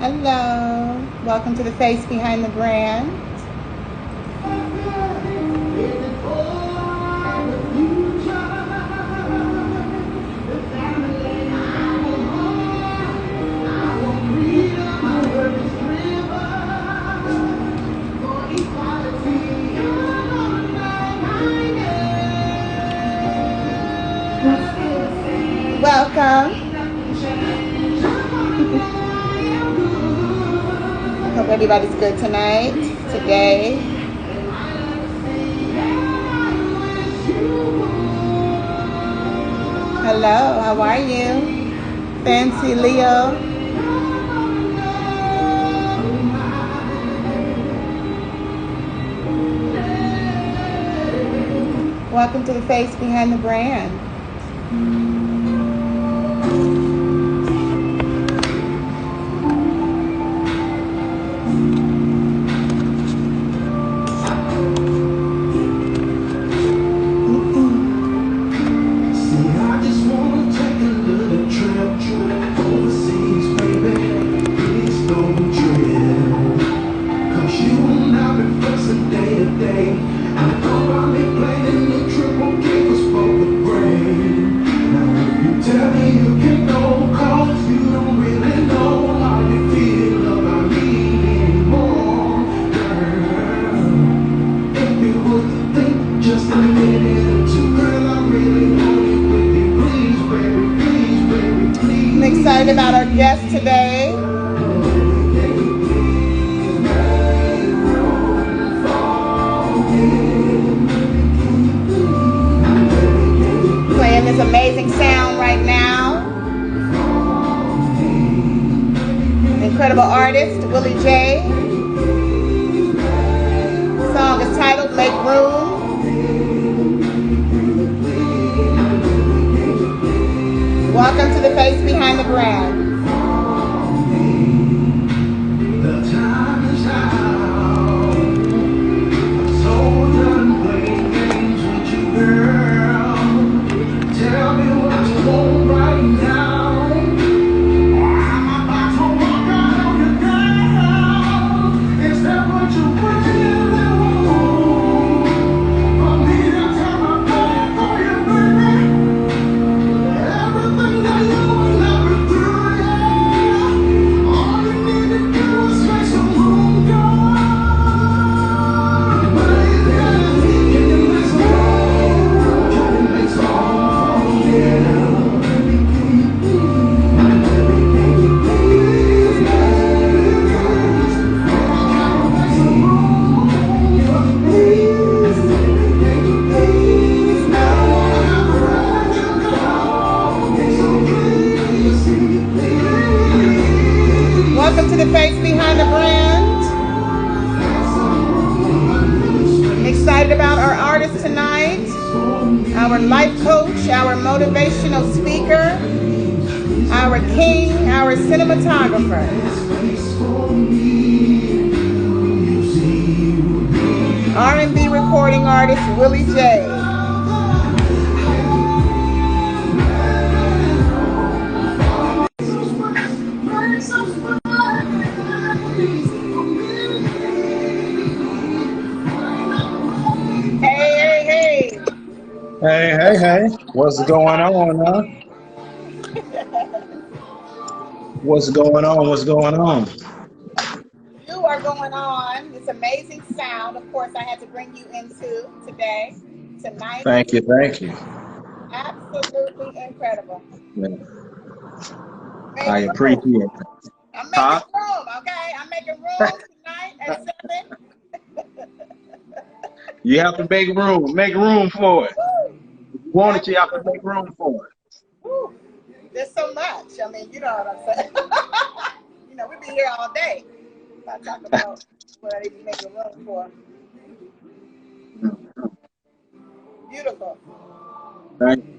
Hello. Welcome to the face behind the brand. Welcome. Hope everybody's good tonight, today. Hello, how are you? Fancy Leo. Welcome to the face behind the brand. About our guest today. Playing this amazing sound right now. Incredible artist, Willie J. The song is titled Make Room. Welcome to the face behind the brand. The time is now. I'm so done playing games with you, girl. Tell me what you want right now. I'm about to walk out on you, girl. Is that what you really want? For me to turn my back on you, baby. Everything that you will never do, yeah. All you need to do is make some room, girl. Baby, can you make some room? Can you make some room for me? Welcome to the face behind the brand. I'm excited about our artist tonight, our life coach, our motivational speaker, our king, our cinematographer. R&B recording artist, Willie J. Hey. What's going on, huh? What's going on? You are going on. This amazing sound. Of course, I had to bring you into tonight. Thank you. Absolutely incredible. Yeah. I appreciate it. I'm making room, okay? I'm making room tonight at 7. You have to make room. Make room for it. If you want it, you have to make room for it. Woo. There's so much. I mean, you know what I'm saying. We'll be here all day if I talk about what I need to make room for. Beautiful. Thank you.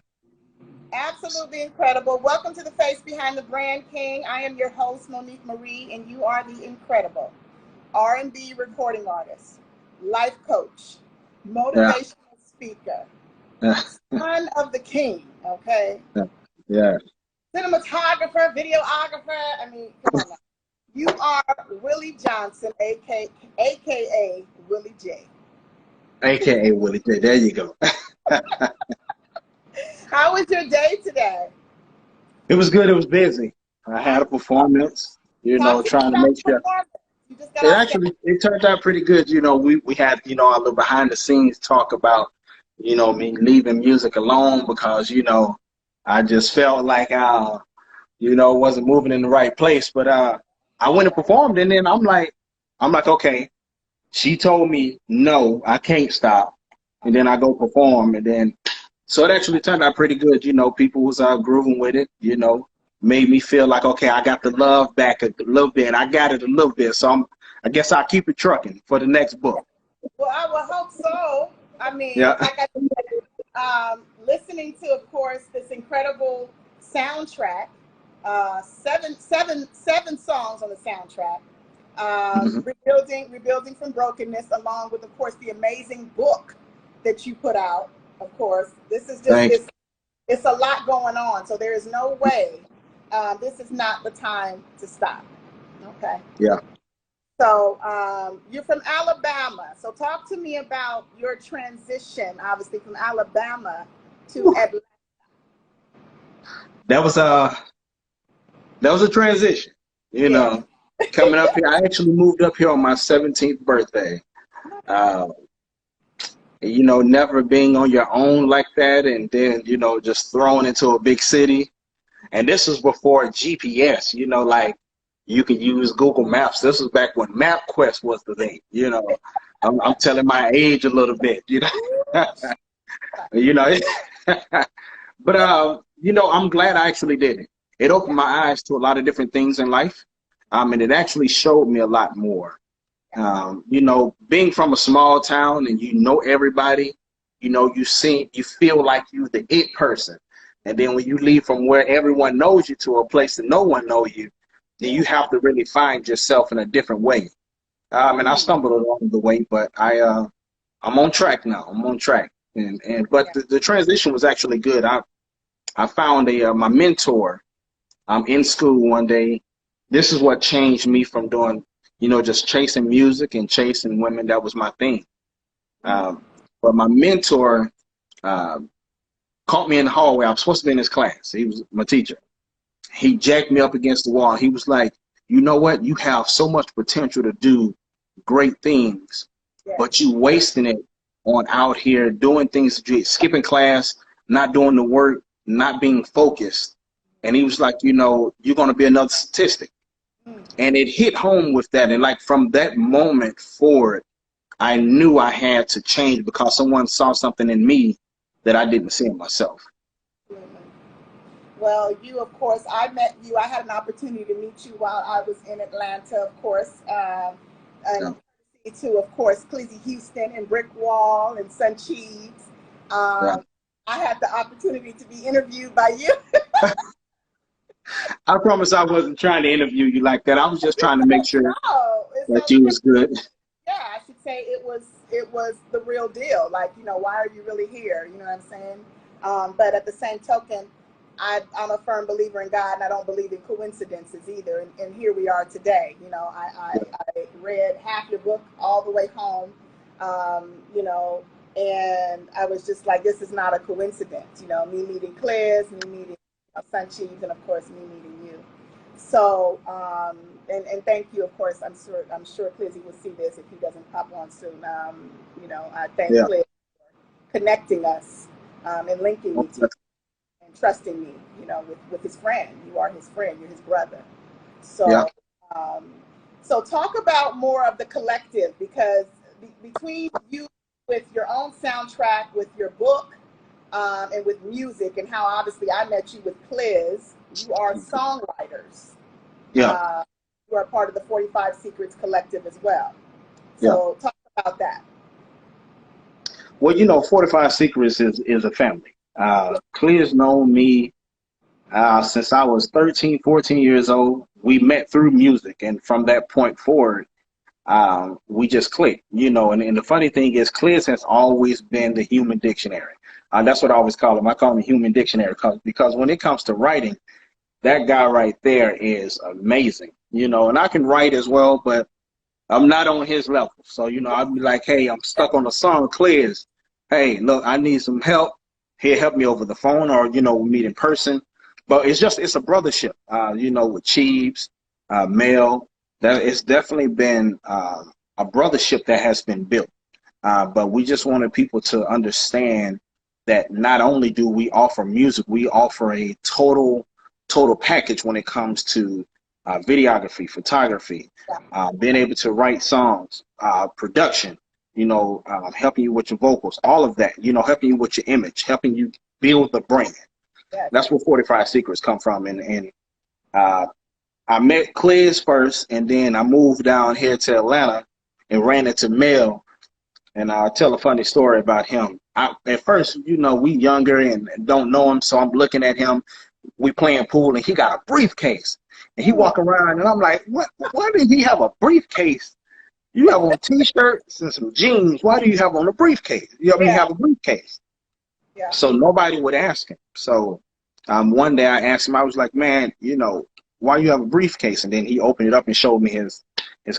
Absolutely incredible. Welcome to the face behind the brand, King. I am your host, Monique Marie, and you are the incredible R&B recording artist, life coach, motivational speaker, son of the king, okay? Yeah. Cinematographer, videographer. I mean, come on now. You are Willie Johnson, aka Willie J. AKA Willie J. There you go. How was your day today? It was good. It was busy. I had a performance, Talk to me trying to about make the sure. performance. You just got It off stage. actually, it turned out pretty good. We had, our little behind the scenes talk about, me leaving music alone because, I just felt like, wasn't moving in the right place. But I went and performed, and then I'm like, okay. She told me no, I can't stop, and then I go perform, and then so it actually turned out pretty good. People was grooving with it. Made me feel like okay, I got the love back a little bit. I got it a little bit, so I guess I'll keep it trucking for the next book. Well, I would hope so. I mean, Yeah, like I said, listening to, of course, this incredible soundtrack, seven songs on the soundtrack. hmm Rebuilding from Brokenness, along with, of course, the amazing book that you put out. Of course, this is just thank you. it's a lot going on, so there is no way this is not the time to stop. Okay. Yeah. So you're from Alabama. So talk to me about your transition, obviously from Alabama to Whew. Atlanta. That was a transition. Yeah. Coming up here, I actually moved up here on my 17th birthday. Uh, never being on your own like that, and then just thrown into a big city. And this was before GPS. Like you could use Google Maps. This was back when MapQuest was the thing. I'm telling my age a little bit. You know. But I'm glad I actually did it. It opened my eyes to a lot of different things in life, and it actually showed me a lot more. Being from a small town and everybody, you feel like you're the it person. And then when you leave from where everyone knows you to a place that no one knows you, then you have to really find yourself in a different way. And I stumbled along the way, but I'm on track now. I'm on track. But the transition was actually good. I found my mentor in school one day. This is what changed me from doing, just chasing music and chasing women. That was my thing. But my mentor caught me in the hallway. I was supposed to be in his class. He was my teacher. He jacked me up against the wall. He was like, you know what? You have so much potential to do great things, but you wasting it on out here doing things, skipping class, not doing the work, not being focused. And he was like, you're going to be another statistic. And it hit home with that. And like from that moment forward, I knew I had to change because someone saw something in me that I didn't see in myself. Well, you, of course, I met you. I had an opportunity to meet you while I was in Atlanta, of course. And to, of course, Clizzy Houston and Brick Wall and Sun Cheese. Yeah. I had the opportunity to be interviewed by you. I promise I wasn't trying to interview you like that. I was just trying to make sure that Okay. you was good. Yeah, I should say it was the real deal. Like, why are you really here? You know what I'm saying? But at the same token, I'm a firm believer in God, and I don't believe in coincidences either. And here we are today. I read half your book all the way home, and I was just like, this is not a coincidence. Me meeting Claire, me meeting Sun Cheese, and of course me meeting you. So, and thank you, of course. I'm sure Clizzy will see this if he doesn't pop on soon. I thank Claire for connecting us and linking me to and trusting me, with his friend. You are his friend. You're his brother. So, so talk about more of the collective, because between you with your own soundtrack, with your book, and with music, and how obviously I met you with Cliz, you are songwriters. Yeah. You are part of the 45 Secrets Collective as well. So talk about that. Well, 45 Secrets is a family. Clear's known me since I was 13, 14 years old. We met through music, and from that point forward, we just clicked, and the funny thing is Clear has always been the human dictionary. That's what I always call him. I call him the human dictionary because when it comes to writing, that guy right there is amazing. you know, and I can write as well, but I'm not on his level. So, you know, I'd be like, hey, I'm stuck on a song, Clears. Hey, look, I need some help. He'll help me over the phone, or, you know, we meet in person. But it's a brothership, you know, with Cheebs, Mel. That it's definitely been a brothership that has been built. But we just wanted people to understand that not only do we offer music, we offer a total package when it comes to videography, photography, being able to write songs, production, you know, helping you with your vocals, all of that, you know, helping you with your image, helping you build the brand. That's where 45 Secrets come from. And I met Clears first, and then I moved down here to Atlanta and ran into Mel. And I'll tell a funny story about him. At first, you know, we younger and don't know him, so I'm looking at him. We playing pool, and he got a briefcase. And he walk around, and I'm like, what? Why did he have a briefcase? You have on T-shirts and some jeans. Why do you have on a briefcase? You have a briefcase. Yeah. So nobody would ask him. So one day I asked him, I was like, man, you know, why you have a briefcase? And then he opened it up and showed me his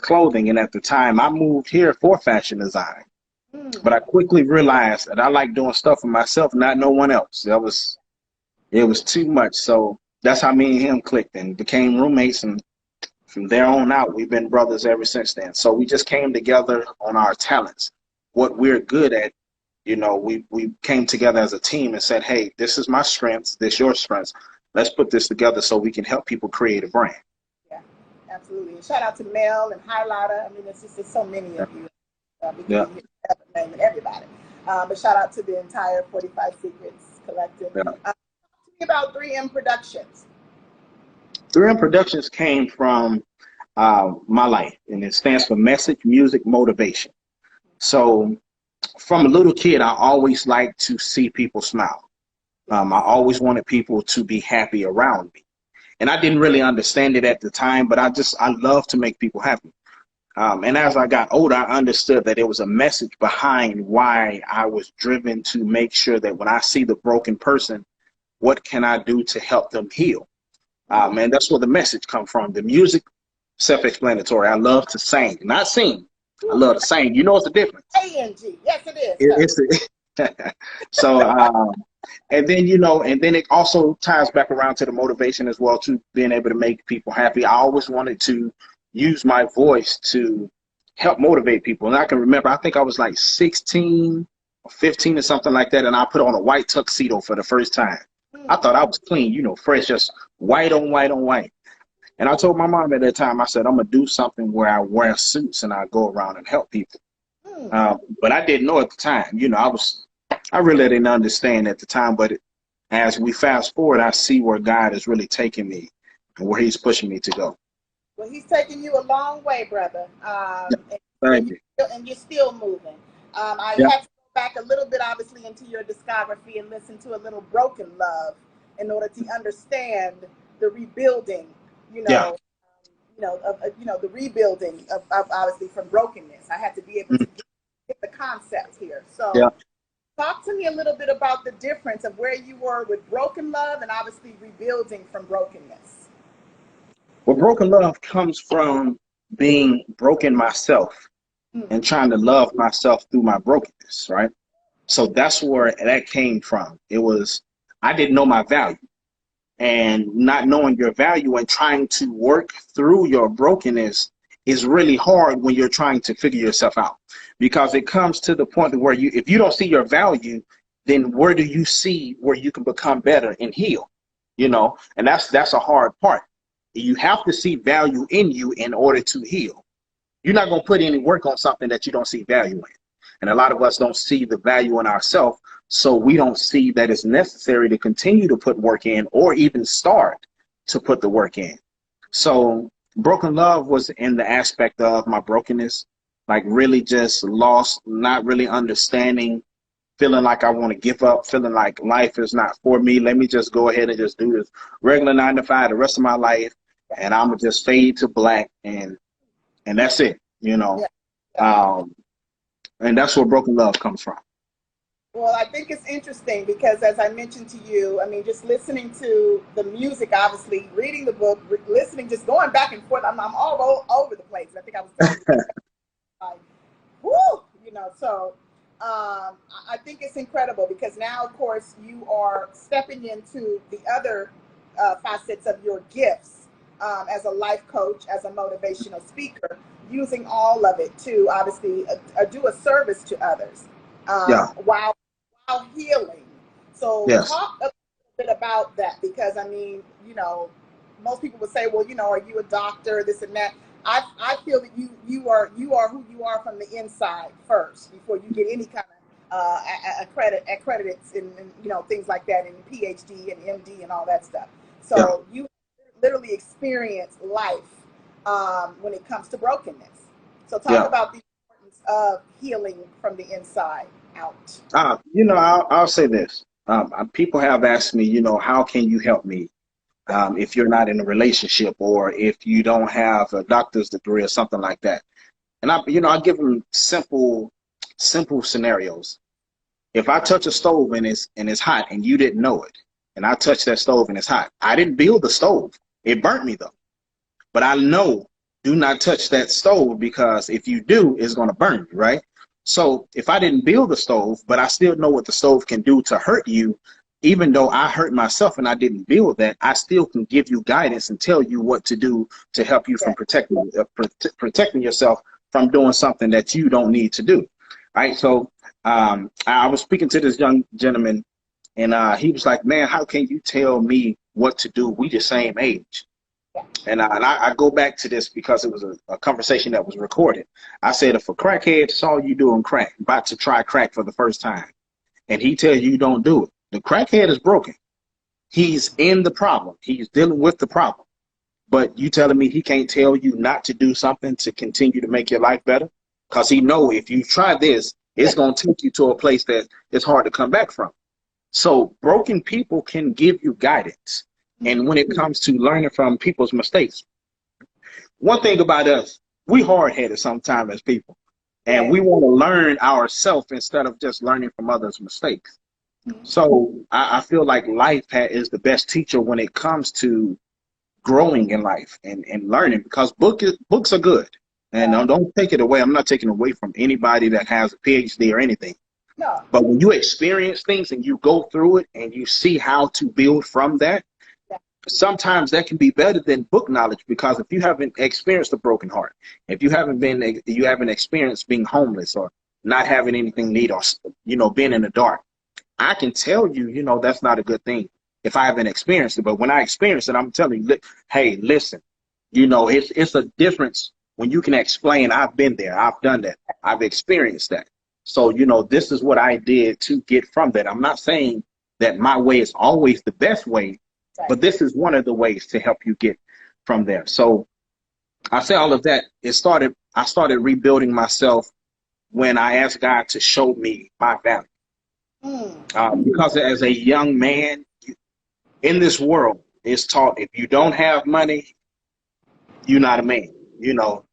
clothing. And at the time, I moved here for fashion design. But I quickly realized that I like doing stuff for myself, not no one else. It was too much. So that's how me and him clicked and became roommates. And from there on out, we've been brothers ever since then. So we just came together on our talents, what we're good at. You know, we came together as a team and said, hey, this is my strengths, this your strengths. Let's put this together so we can help people create a brand. Yeah, absolutely. And shout out to Mel and Highlighter. I mean, it's so many of you. Yeah. Naming everybody. But shout out to the entire 45 Secrets collective. Yeah. Talk to me about 3M Productions. 3M Productions came from my life, and it stands for Message, Music, Motivation. So from a little kid, I always liked to see people smile. I always wanted people to be happy around me. And I didn't really understand it at the time, but I love to make people happy. And as I got older, I understood that there was a message behind why I was driven to make sure that when I see the broken person, what can I do to help them heal? And that's where the message comes from. The music, self-explanatory. I love to sing, not sing. I love to sing. You know what's the difference? A-N-G. Yes, it is. So, and then, you know, and then it also ties back around to the motivation as well, to being able to make people happy. I always wanted to use my voice to help motivate people. And I can remember, I think I was like 16 or 15 or something like that, and I put on a white tuxedo for the first time. I thought I was clean, you know, fresh, just white on white on white. And I told my mom at that time, I said, I'm going to do something where I wear suits and I go around and help people. But I didn't know at the time. You know, I really didn't understand at the time. But as we fast forward, I see where God is really taking me and where he's pushing me to go. Well, he's taking you a long way, brother. Thank you. And you're still moving. I had to go back a little bit, obviously, into your discography and listen to a little Broken Love in order to understand the rebuilding, the rebuilding of obviously From Brokenness. I had to be able to get the concept here. So talk to me a little bit about the difference of where you were with Broken Love and obviously rebuilding From Brokenness. Well, broken love comes from being broken myself and trying to love myself through my brokenness, right? So that's where that came from. It was, I didn't know my value, and not knowing your value and trying to work through your brokenness is really hard when you're trying to figure yourself out, because it comes to the point where if you don't see your value, then where do you see where you can become better and heal, you know? And that's a hard part. You have to see value in you in order to heal. You're not going to put any work on something that you don't see value in. And a lot of us don't see the value in ourselves, so we don't see that it's necessary to continue to put work in or even start to put the work in. So Broken Love was in the aspect of my brokenness, like really just lost, not really understanding, feeling like I want to give up, feeling like life is not for me. Let me just go ahead and just do this regular 9 to 5 the rest of my life, and I'm gonna just fade to black, and that's it, you know. And that's where Broken Love comes from. Well, I think it's interesting because, as I mentioned to you, I mean, just listening to the music, obviously, reading the book, listening, just going back and forth. I'm all over the place. I think I was telling you, like, whoo, you know. So I think it's incredible because now, of course, you are stepping into the other facets of your gifts as a life coach, as a motivational speaker, using all of it to obviously do a service to others Yeah. while healing. So Yes. talk a little bit about that because I mean, you know, most people would say, well, you know, are you a doctor, this and that. I feel that you are who you are from the inside first before you get any kind of accredited in you know things like that in PhD and MD and all that stuff. Yeah. So you literally experience life when it comes to brokenness. So talk Yeah. about the importance of healing from the inside out. You know, I'll say this. People have asked me, you know, how can you help me if you're not in a relationship or if you don't have a doctor's degree or something like that? And I give them simple scenarios. If I touch a stove and it's hot and you didn't know it, and I touch that stove and it's hot, I didn't build the stove. It burnt me though. But I know, do not touch that stove because if you do, it's going to burn you, right? So if I didn't build the stove, but I still know what the stove can do to hurt you, even though I hurt myself and I didn't build that, I still can give you guidance and tell you what to do to help you from protecting yourself from doing something that you don't need to do. Right. So I was speaking to this young gentleman and he was like, man, how can you tell me what to do? We the same age. And I go back to this because it was a conversation that was recorded. I said, if a crackhead saw you doing crack, about to try crack for the first time, and he tells you don't do it, the crackhead is broken. He's in the problem. He's dealing with the problem. But you telling me he can't tell you not to do something to continue to make your life better? Because he know if you try this, it's going to take you to a place that it's hard to come back from. So broken people can give you guidance. And when it comes to learning from people's mistakes, one thing about us, we hard-headed sometimes as people, and we want to learn ourselves instead of just learning from others' mistakes. So I feel like life is the best teacher when it comes to growing in life and learning, because books are good. And don't take it away. I'm not taking away from anybody that has a PhD or anything. No. But when you experience things and you go through it and you see how to build from that, sometimes that can be better than book knowledge, because if you haven't experienced a broken heart, if you haven't experienced being homeless or not having anything to eat or, you know, being in the dark, I can tell you, you know, that's not a good thing if I haven't experienced it. But when I experience it, I'm telling you, hey, listen, you know, it's a difference when you can explain, I've been there, I've done that, I've experienced that. So, you know, this is what I did to get from that. I'm not saying that my way is always the best way, but this is one of the ways to help you get from there. So I say all of that. I started rebuilding myself when I asked God to show me my value. Because as a young man in this world, it's taught if you don't have money, you're not a man. You know,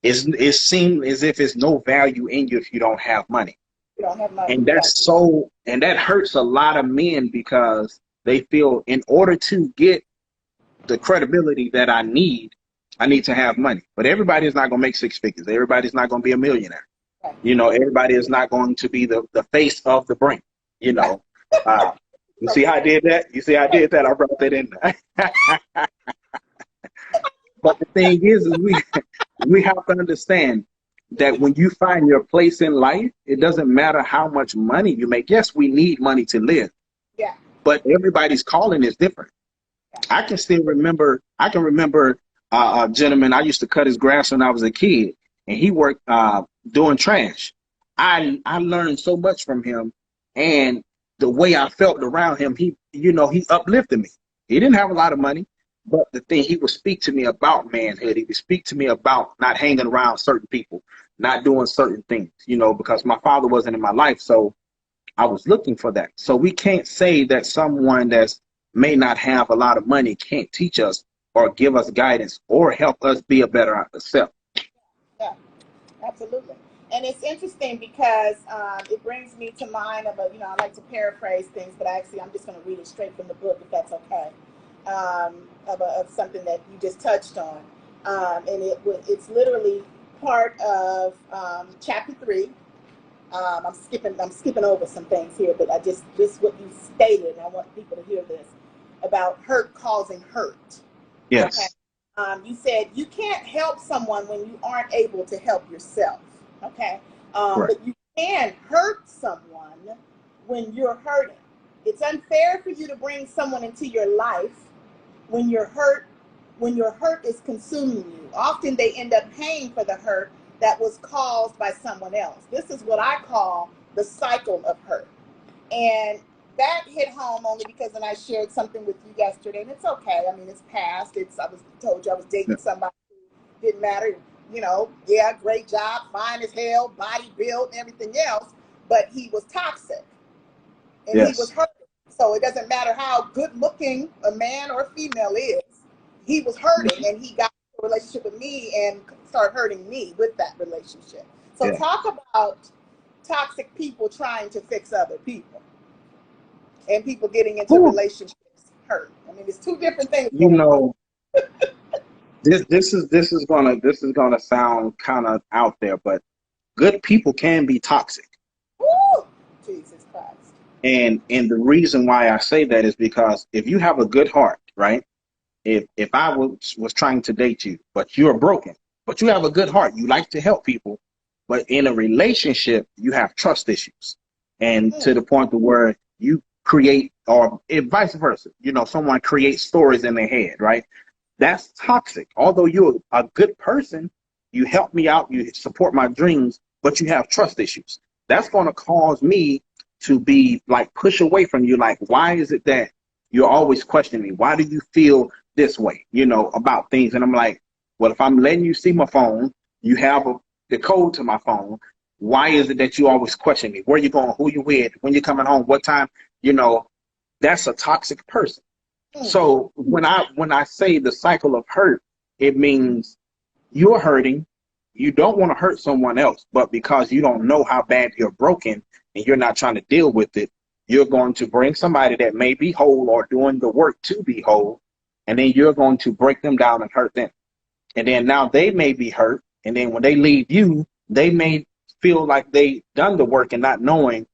it seems as if it's no value in you if you don't have money. You don't have money. And and that hurts a lot of men because they feel in order to get the credibility that I need to have money. But everybody is not going to make six figures. Everybody's not going to be a millionaire. Right. You know, everybody is not going to be the face of the brand. You know, you see how I did that? You see how I did that? I brought that in there. But the thing is we have to understand that when you find your place in life, it doesn't matter how much money you make. Yes, we need money to live. Yeah. But everybody's calling is different. I can remember a gentleman, I used to cut his grass when I was a kid, and he worked doing trash. I learned so much from him, and the way I felt around him, he uplifted me. He didn't have a lot of money, but the thing, he would speak to me about manhood. He would speak to me about not hanging around certain people, not doing certain things, you know, because my father wasn't in my life, so I was looking for that. So we can't say that someone that may not have a lot of money can't teach us or give us guidance or help us be a better self. Yeah, absolutely. And it's interesting because it brings me to mind of a, I like to paraphrase things, but actually I'm just going to read it straight from the book, if that's okay, of something that you just touched on. And it's literally part of chapter 3. I'm skipping over some things here, but I just what you stated, and I want people to hear this, about hurt causing hurt. Yes. Okay. You said you can't help someone when you aren't able to help yourself. Okay. But you can hurt someone when you're hurting. It's unfair for you to bring someone into your life when you're hurt, when your hurt is consuming you. Often they end up paying for the hurt that was caused by someone else. This is what I call the cycle of hurt. And that hit home only because then I shared something with you yesterday, and it's okay. I mean, it's past. I was told you I was dating somebody who didn't matter, yeah, great job, fine as hell, body built, and everything else, but he was toxic. And he was hurting. So it doesn't matter how good looking a man or female is, he was hurting, and he got a relationship with me and started hurting me with that relationship. So talk about toxic people trying to fix other people and people getting into relationships hurt. I mean, it's two different things. This is gonna sound kind of out there, but good people can be toxic. Woo! Jesus Christ. And the reason why I say that is because if you have a good heart, right? If I was trying to date you, but you're broken, but you have a good heart, you like to help people, but in a relationship you have trust issues, and to the point to where you create, or vice versa, someone creates stories in their head, right? That's toxic. Although you're a good person, you help me out, you support my dreams, but you have trust issues. That's going to cause me to be like, push away from you. Like, why is it that you're always questioning me? Why do you feel this way, about things? And I'm like, well, if I'm letting you see my phone, you have the code to my phone. Why is it that you always question me? Where you going? Who you with? When you coming home? What time? That's a toxic person. So when I say the cycle of hurt, it means you're hurting. You don't want to hurt someone else, but because you don't know how bad you're broken and you're not trying to deal with it, you're going to bring somebody that may be whole or doing the work to be whole, and then you're going to break them down and hurt them. And then now they may be hurt, and then when they leave you, they may feel like they done the work and not knowing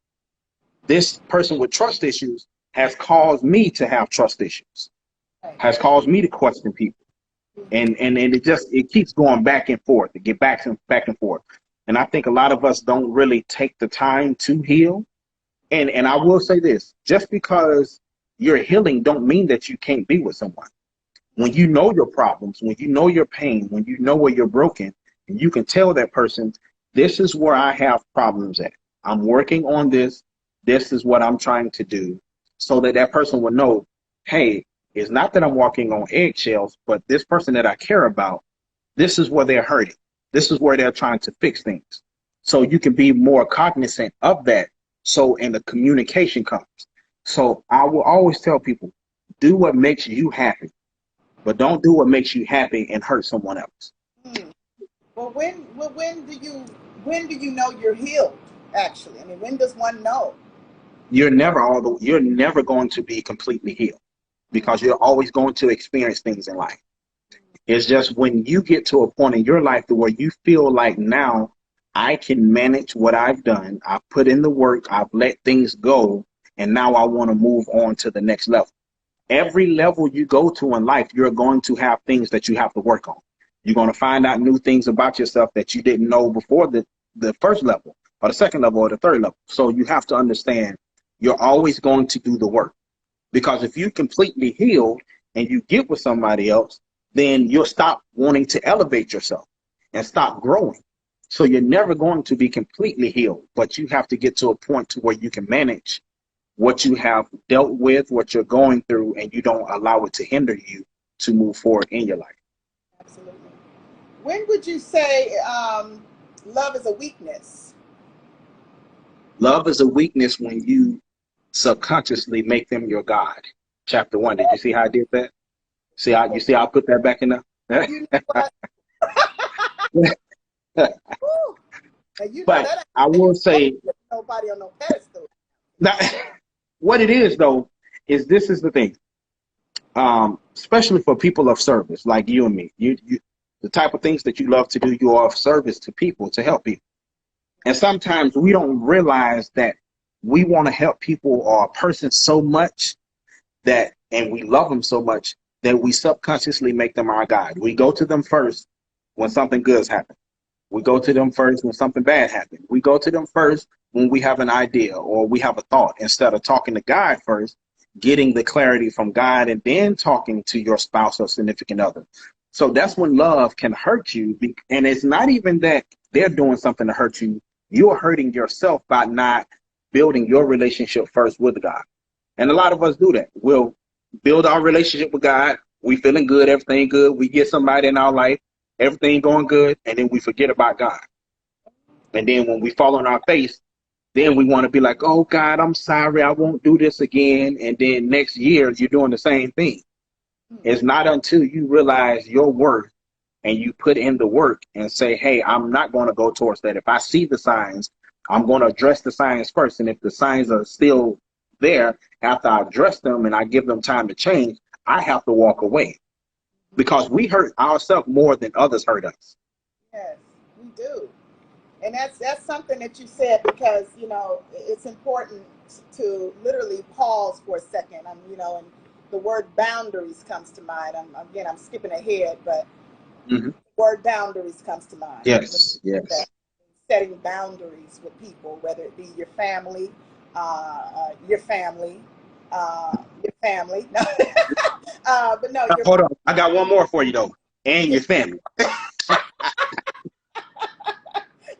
this person with trust issues has caused me to have trust issues, has caused me to question people. And it keeps going back and forth. It get back and forth. And I think a lot of us don't really take the time to heal. And I will say this, just because you're healing don't mean that you can't be with someone. When you know your problems, when you know your pain, when you know where you're broken, and you can tell that person, this is where I have problems at. I'm working on this. This is what I'm trying to do, so that person will know, hey, it's not that I'm walking on eggshells, but this person that I care about, this is where they're hurting. This is where they're trying to fix things. So you can be more cognizant of that. So, and the communication comes. So I will always tell people, do what makes you happy, but don't do what makes you happy and hurt someone else. Well, when do you know you're healed? Actually, I mean, when does one know? You're never going to be completely healed, because you're always going to experience things in life. It's just when you get to a point in your life where you feel like, now I can manage what I've done. I've put in the work. I've let things go. And now I want to move on to the next level. Every level you go to in life, you're going to have things that you have to work on. You're going to find out new things about yourself that you didn't know before the first level or the second level or the third level. So you have to understand you're always going to do the work, because if you completely healed and you get with somebody else, then you'll stop wanting to elevate yourself and stop growing. So you're never going to be completely healed, but you have to get to a point to where you can manage what you have dealt with, what you're going through, and you don't allow it to hinder you to move forward in your life. Absolutely. When would you say love is a weakness? Love is a weakness when you subconsciously make them your God. Chapter 1. Did you see how I did that? See how I put that back in there? You know what? know But that I will say, ain't nobody on no pedestal. that, what it is though is this is the thing. Especially for people of service like you and me, you the type of things that you love to do, you are of service to people to help people. And sometimes we don't realize that we want to help people or a person so much that, and we love them so much that we subconsciously make them our God. We go to them first when something good happens. We go to them first when something bad happens. We go to them first when we have an idea or we have a thought, instead of talking to God first, getting the clarity from God, and then talking to your spouse or significant other. So that's when love can hurt you. And it's not even that they're doing something to hurt you. You're hurting yourself by not building your relationship first with God. And a lot of us do that. We'll build our relationship with God. We feeling good, everything good. We get somebody in our life, everything going good, and then we forget about God. And then when we fall on our face, then we want to be like, oh, God, I'm sorry, I won't do this again. And then next year, you're doing the same thing. It's not until you realize your worth and you put in the work and say, hey, I'm not going to go towards that. If I see the signs, I'm going to address the signs first. And if the signs are still there after I address them and I give them time to change, I have to walk away, because we hurt ourselves more than others hurt us. Yes, we do. And that's something that you said, because, you know, it's important to literally pause for a second. You know, and the word boundaries comes to mind. I'm skipping ahead, but the word boundaries comes to mind. Yes, yes. Setting boundaries with people, whether it be your family, your family. But no, Hold on. I got one more for you, though. And your family.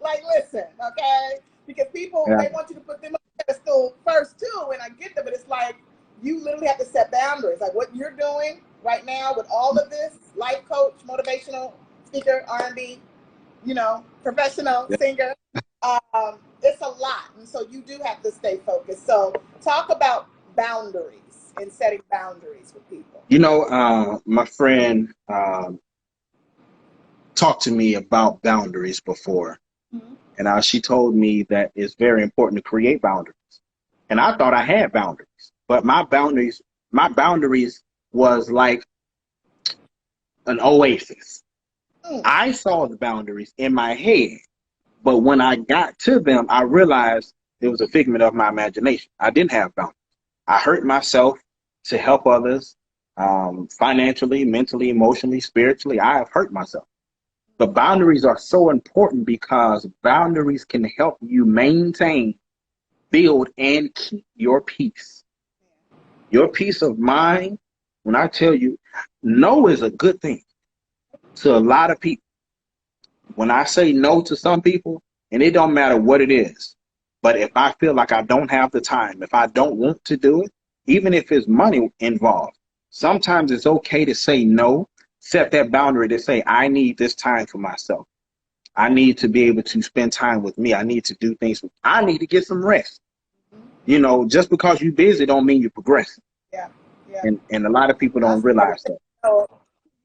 Like, listen, okay? Because people, they want you to put them on the pedestal first, too, and I get that, but it's like, you literally have to set boundaries. Like what you're doing right now with all of this, life coach, motivational speaker, R&B, you know, professional singer, it's a lot. And so you do have to stay focused. So talk about boundaries and setting boundaries with people. You know, my friend talked to me about boundaries before. And she told me that it's very important to create boundaries. And I thought I had boundaries, but my boundaries was like an oasis. I saw the boundaries in my head, but when I got to them, I realized it was a figment of my imagination. I didn't have boundaries. I hurt myself to help others, financially, mentally, emotionally, spiritually. I have hurt myself. But boundaries are so important because boundaries can help you maintain, build, and keep your peace. Your peace of mind, when I tell you, no is a good thing to a lot of people. When I say no to some people, and it don't matter what it is, but if I feel like I don't have the time, if I don't want to do it, even if there's money involved, sometimes it's okay to say no. Set that boundary to say, I need this time for myself. I need to be able to spend time with me. I need to do things. I need to get some rest. You know, just because you're busy don't mean you're progressing. Yeah, yeah. And a lot of people don't realize that.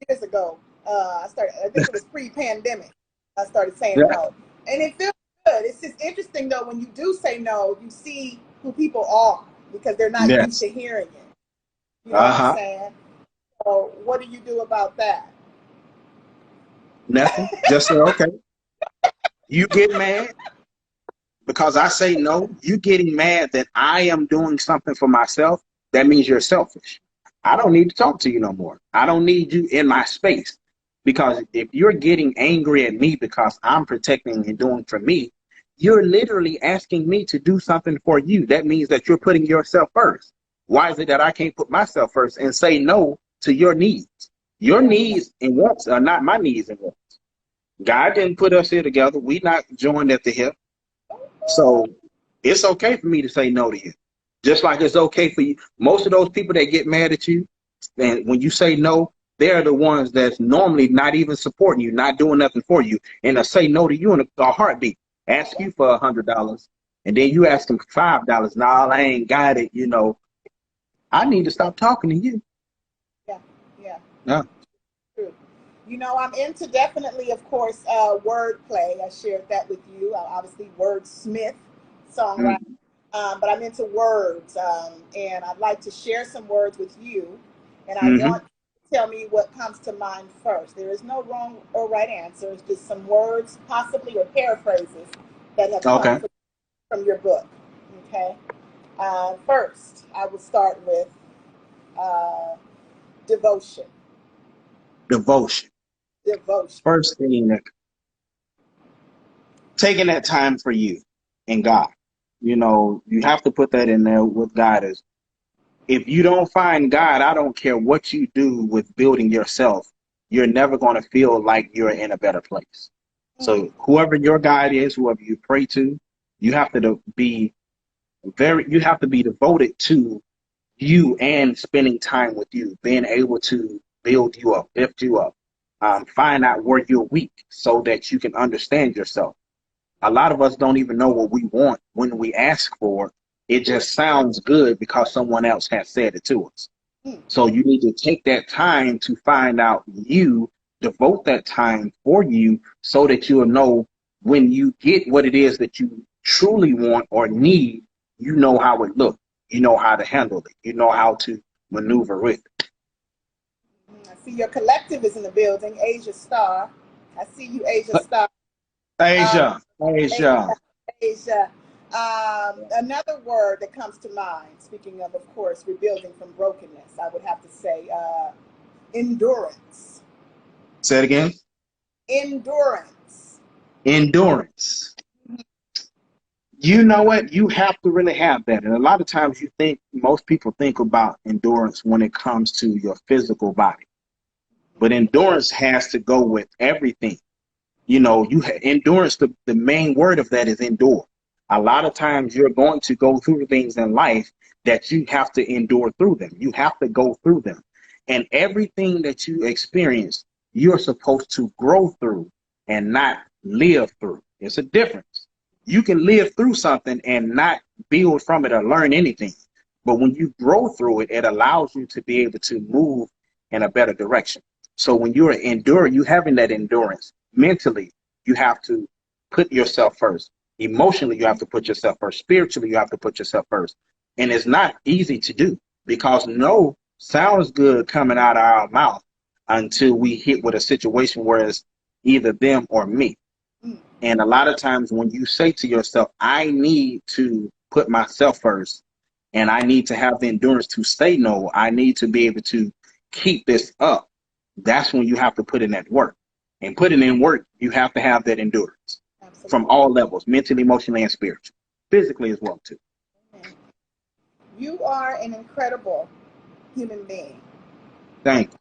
Years ago, I think it was pre-pandemic, I started saying no. And it feels good. It's just interesting, though, when you do say no, you see who people are, because they're not used to hearing it. You know what I'm saying? So what do you do about that? Nothing. Just say, okay. You get mad because I say no. You getting mad that I am doing something for myself. That means you're selfish. I don't need to talk to you no more. I don't need you in my space, because if you're getting angry at me because I'm protecting and doing for me, you're literally asking me to do something for you. That means that you're putting yourself first. Why is it that I can't put myself first and say no to your needs? Your needs and wants are not my needs and wants. God didn't put us here together. We not joined at the hip. So it's okay for me to say no to you. Just like it's okay for you. Most of those people that get mad at you, and when you say no, they're the ones that's normally not even supporting you, not doing nothing for you, and they'll say no to you in a heartbeat. Ask you for $100, and then you ask them for $5. Nah, I ain't got it. You know, I need to stop talking to you. Yeah. Yeah. True. You know, I'm into definitely, of course, wordplay. I shared that with you. Obviously, wordsmith, songwriter. Mm-hmm. But I'm into words, and I'd like to share some words with you. And I Mm-hmm. want you to tell me what comes to mind first. There is no wrong or right answer. It's just some words, possibly, or paraphrases that have come Okay. from your book. Okay. First, I will start with uh, devotion. Devotion. Devotion. First thing, taking that time for you and God. You know, you have to put that in there with God. Is if you don't find God, I don't care what you do with building yourself, you're never going to feel like you're in a better place. Mm, So whoever your God is, whoever you pray to, you have to be you have to be devoted to you and spending time with you, being able to build you up, lift you up, find out where you're weak so that you can understand yourself. A lot of us don't even know what we want when we ask for it. It just sounds good because someone else has said it to us. mm. So you need to take that time to find out you, devote that time for you so that you'll know when you get what it is that you truly want or need, you know how it looks. You know how to handle it. You know how to maneuver it. I see your collective is in the building. Asia Star. I see you, Asia Star. Uh, Asia, Asia. Asia. Asia. Another word that comes to mind, speaking of course, rebuilding from brokenness, I would have to say endurance. Say it again. Endurance. Endurance. You know what? You have to really have that. And a lot of times most people think about endurance when it comes to your physical body. But endurance has to go with everything. You know, endurance, the main word of that is endure. A lot of times you're going to go through things in life that you have to endure through them. You have to go through them. And everything that you experience, you're supposed to grow through and not live through. It's a difference. You can live through something and not build from it or learn anything. But when you grow through it, it allows you to be able to move in a better direction. So when you're enduring, you having that endurance mentally, you have to put yourself first. Emotionally, you have to put yourself first. Spiritually, you have to put yourself first. And it's not easy to do because no sounds good coming out of our mouth until we hit with a situation where it's either them or me. Mm. And a lot of times when you say to yourself, I need to put myself first and I need to have the endurance to stay no, I need to be able to keep this up. That's when you have to put in that work. And putting in work, you have to have that endurance from Absolutely. all levels, mentally, emotionally, and spiritually, physically as well, too. Amen. You are an incredible human being. Thank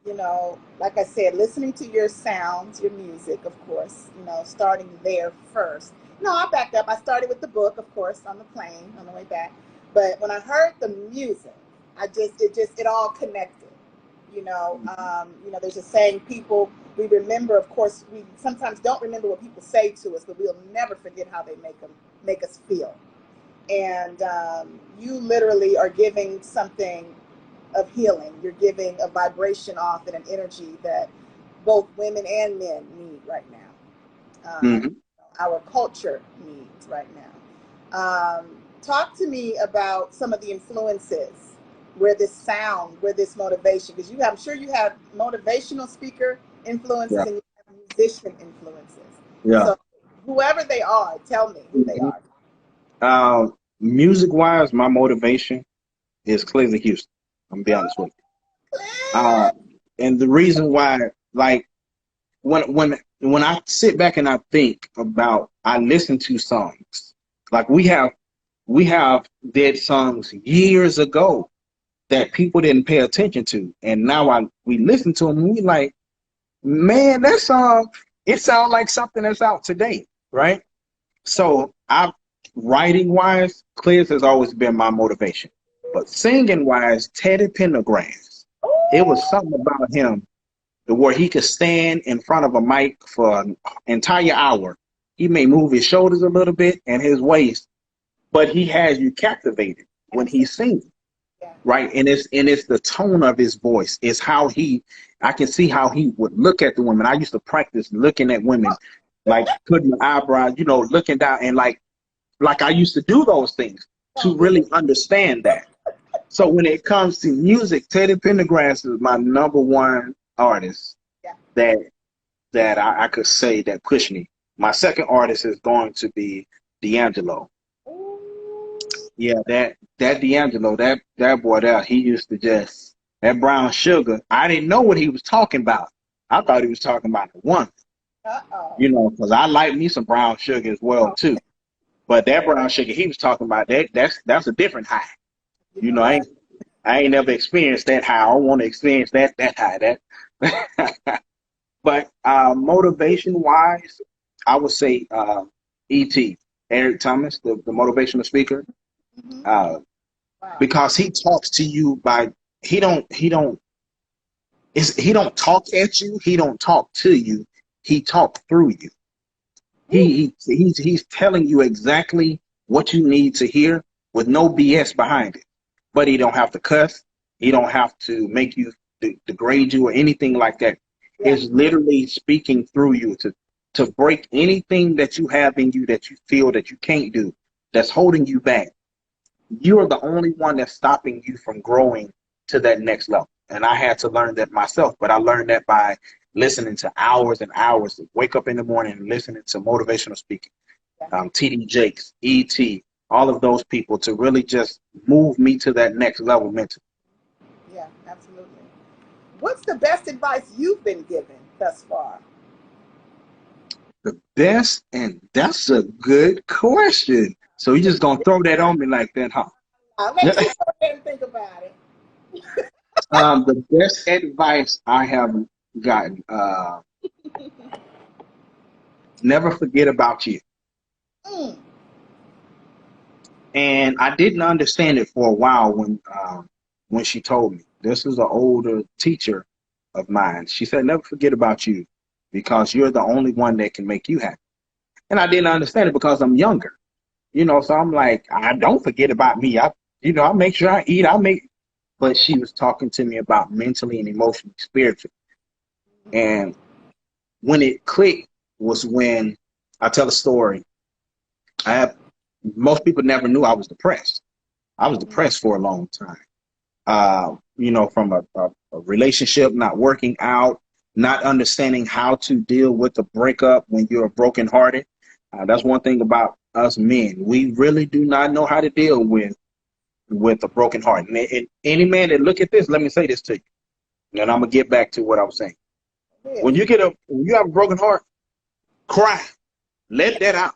You know, like I said, listening to your sounds, your music, of course, you know, starting there first. No, I backed up. I started with the book, of course, on the plane on the way back. But when I heard the music, it all connected. You know, there's a saying, people, we remember, of course, we sometimes don't remember what people say to us, but we'll never forget how they make us feel. And you literally are giving something of healing. You're giving a vibration off and an energy that both women and men need right now. you. Hmm. Our culture needs right now. Talk to me about some of the influences where this sound, where this motivation, because I'm sure you have motivational speaker influences Yeah. and you have musician influences. Yeah. So whoever they are, tell me who they Hmm. are. Music wise, my motivation is Cleveland Houston. I'm gonna be honest with you. And the reason why, like, when I sit back and I think about, I listen to songs. Like we have dead songs years ago that people didn't pay attention to, and now we listen to them and we like, man, that song, it sounds like something that's out today, right? So I, writing wise, Clears has always been my motivation, but singing wise, Teddy Pendergrass, it was something about him where he could stand in front of a mic for an entire hour. He may move his shoulders a little bit and his waist, but he has you captivated when he Absolutely. sings, Yeah. right? And it's the tone of his voice, it's how he I can see how he would look at the women. I used to practice looking at women, like putting my eyebrows, you know, looking down, and like I used to do those things to really understand that. So when it comes to music, Teddy Pendergrass is my number one artist that I could say that pushed me. My second artist is going to be D'Angelo. Yeah, that D'Angelo, that boy there, he used to just, that brown sugar. I didn't know what he was talking about. I thought he was talking about the woman. You know, because I like me some brown sugar as well too. But that brown sugar he was talking about, that's a different high. You know, I ain't never experienced that high. I don't want to experience that high. That but motivation wise, I would say E.T. Eric Thomas, the motivational speaker. Because he talks to you by he don't talk at you, he don't talk to you, he talk through you. He's telling you exactly what you need to hear with no BS behind it. But he don't have to cuss, he don't have to make you degrade you or anything like that. It's literally speaking through you to break anything that you have in you that you feel that you can't do, that's holding you back. You are the only one that's stopping you from growing to that next level. And I had to learn that myself, but I learned that by listening to hours and hours, wake up in the morning and listening to motivational speaking, T.D. Jakes, E.T., all of those people to really just move me to that next level mentally. Yeah, absolutely. What's the best advice you've been given thus far? The best, and that's a good question. So you're just going to throw that on me like that, huh? I'll let you go ahead and think about it. The best advice I have gotten, never forget about you. And I didn't understand it for a while when she told me. This is an older teacher of mine. She said, never forget about you because you're the only one that can make you happy. And I didn't understand it because I'm younger. You know, so I'm like, I don't forget about me. I make sure I eat. But she was talking to me about mentally and emotionally, spiritually. And when it clicked was when I tell a story. Most people never knew I was depressed. I was depressed for a long time. You know, from a relationship not working out, not understanding how to deal with a breakup when you're brokenhearted. That's one thing about us men. We really do not know how to deal with a broken heart. And any man that look at this, let me say this to you. And I'm gonna get back to what I was saying. When you have a broken heart, cry. Let that out.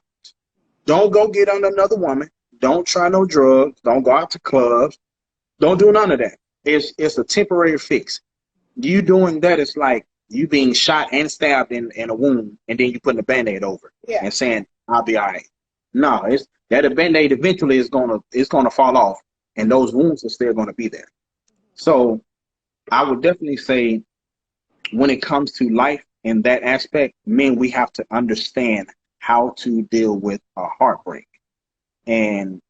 Don't go get on another woman. Don't try no drugs. Don't go out to clubs. Don't do none of that. It's a temporary fix. You doing that is like you being shot and stabbed in a wound, and then you putting a Band-Aid over and saying, I'll be all right. No, it's that a Band-Aid eventually is gonna fall off, and those wounds are still gonna be there. So I would definitely say when it comes to life in that aspect, men, we have to understand how to deal with a heartbreak. And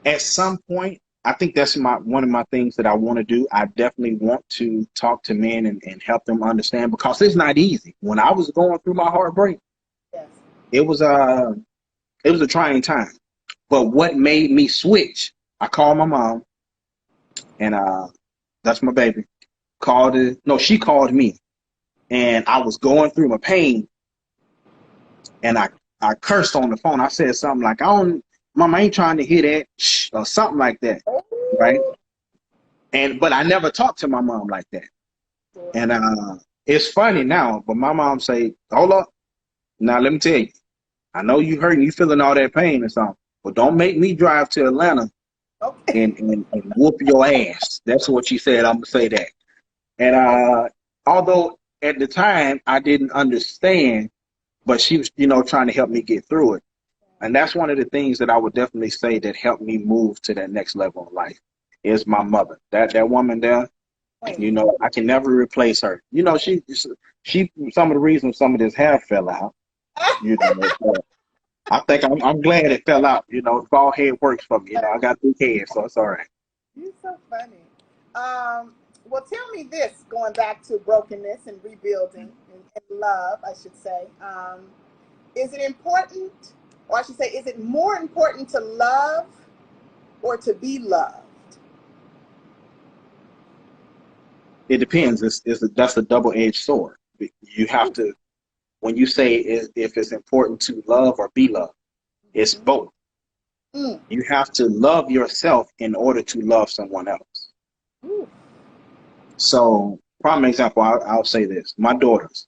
at some point, I think that's one of my things that I want to do. I definitely want to talk to men and help them understand because it's not easy. When I was going through my heartbreak, it was a trying time. But what made me switch? I called my mom, and that's my baby. She called me, and I was going through my pain, and I cursed on the phone. I said something like, Mama, I ain't trying to hear that, or something like that, right? But I never talked to my mom like that. And it's funny now, but my mom say, hold up. Now, let me tell you, I know you hurting, you feeling all that pain and something, but don't make me drive to Atlanta and whoop your ass. That's what she said. I'm going to say that. And although at the time I didn't understand, but she was, trying to help me get through it. And that's one of the things that I would definitely say that helped me move to that next level in life is my mother. That woman there, I can never replace her. She some of the reasons some of this hair fell out, I think I'm glad it fell out. Bald head works for me. I got 3 kids, so it's all right. You're so funny. Well, tell me this, going back to brokenness and rebuilding and love, I should say. Is it important, or I should say, is it more important to love or to be loved? It depends. That's a double-edged sword. You have to, when you say if it's important to love or be loved, it's both. Mm. You have to love yourself in order to love someone else. Ooh. So, prime example, I'll say this. My daughters,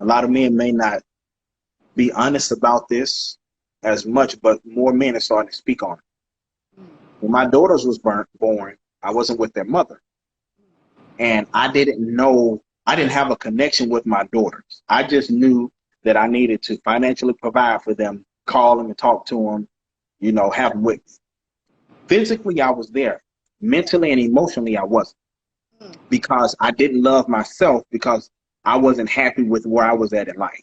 a lot of men may not be honest about this as much, but more men are starting to speak on it. When my daughters was born, I wasn't with their mother. And I didn't have a connection with my daughters. I just knew that I needed to financially provide for them, call them and talk to them, have them with me. Physically, I was there. Mentally and emotionally, I wasn't, because I didn't love myself, because I wasn't happy with where I was at in life.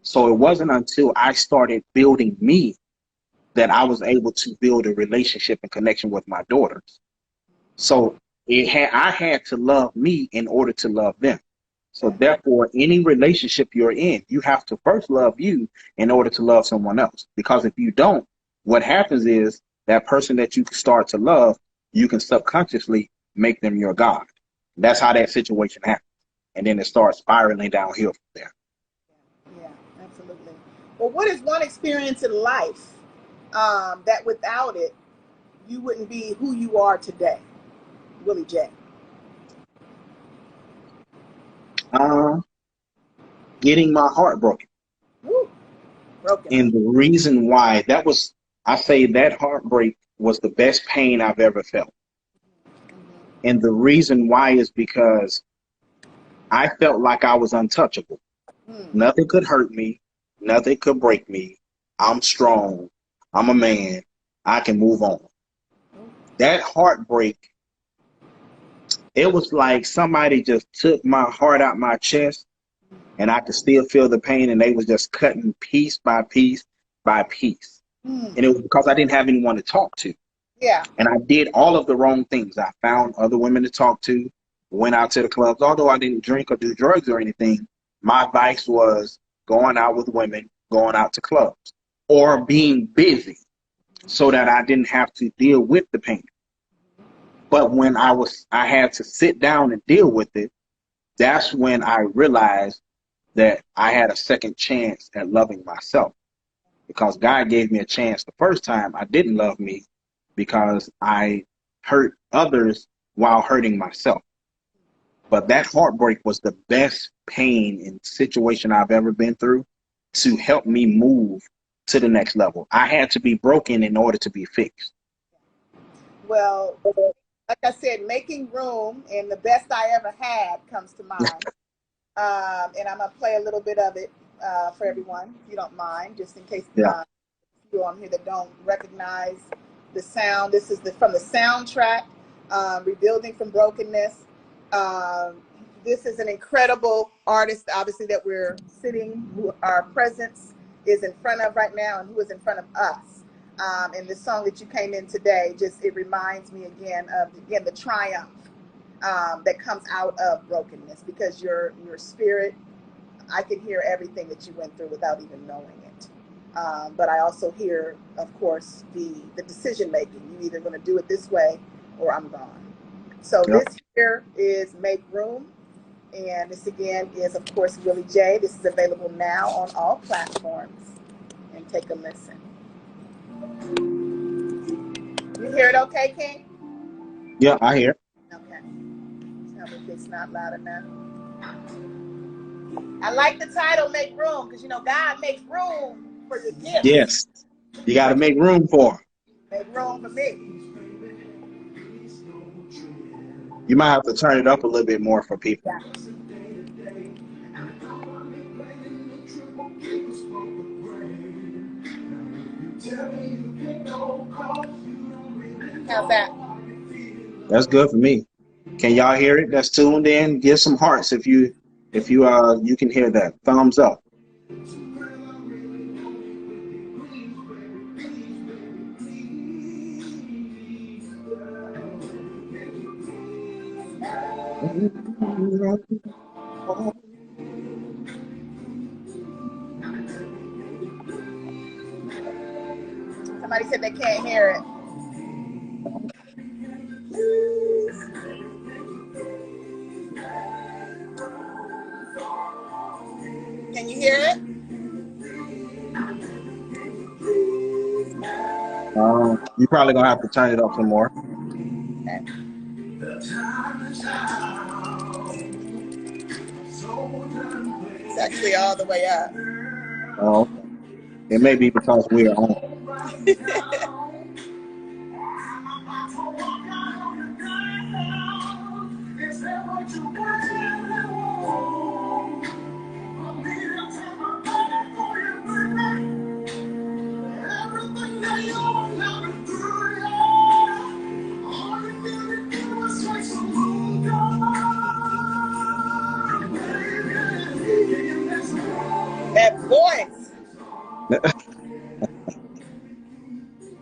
So it wasn't until I started building me that I was able to build a relationship and connection with my daughters. So I had to love me in order to love them. So therefore, any relationship you're in, you have to first love you in order to love someone else. Because if you don't, what happens is that person that you start to love, you can subconsciously make them your God. That's how that situation happens. And then it starts spiraling downhill from there. Yeah, absolutely. Well, what is one experience in life that without it, you wouldn't be who you are today? Willie J. Getting my heart broken. Woo. Broken. And the reason why I say that heartbreak was the best pain I've ever felt. And the reason why is because I felt like I was untouchable. Nothing could hurt me. Nothing could break me. I'm strong. I'm a man. I can move on. That heartbreak, it was like somebody just took my heart out my chest, and I could still feel the pain, and they was just cutting piece by piece by piece. And it was because I didn't have anyone to talk to. Yeah. And I did all of the wrong things. I found other women to talk to, went out to the clubs. Although I didn't drink or do drugs or anything, my vice was going out with women, going out to clubs, or being busy so that I didn't have to deal with the pain. But when I had to sit down and deal with it, that's when I realized that I had a second chance at loving myself. Because God gave me a chance the first time. I didn't love me because I hurt others while hurting myself. But that heartbreak was the best pain and situation I've ever been through to help me move to the next level. I had to be broken in order to be fixed. Well, like I said, making room and the best I ever had comes to mind. And I'm going to play a little bit of it for everyone, if you don't mind, just in case you on here that don't recognize the sound. This is from the soundtrack, Rebuilding from Brokenness. This is an incredible artist, obviously, that we're sitting, who our presence is in front of right now, and who is in front of us. And the song that you came in today, it reminds me again of the triumph that comes out of brokenness, because your spirit, I can hear everything that you went through without even knowing it. But I also hear, of course, the decision making. You're either going to do it this way or I'm gone. So This here is Make Room. And this again is, of course, Willie J. This is available now on all platforms. And take a listen. You hear it okay, King? Yeah, I hear. Okay. Tell me if it's not loud enough. I like the title, Make Room, because, God makes room for your gifts. Yes. You got to make room for them. Make room for me. You might have to turn it up a little bit more for people. Yeah. How's that? That's good for me. Can y'all hear it? That's tuned in. Give some hearts if you can hear that. Thumbs up. Somebody said they can't hear it. Can you hear it? You probably gonna have to turn it up some more. Okay. It's actually all the way up. Oh, okay. It may be because we're on. That voice.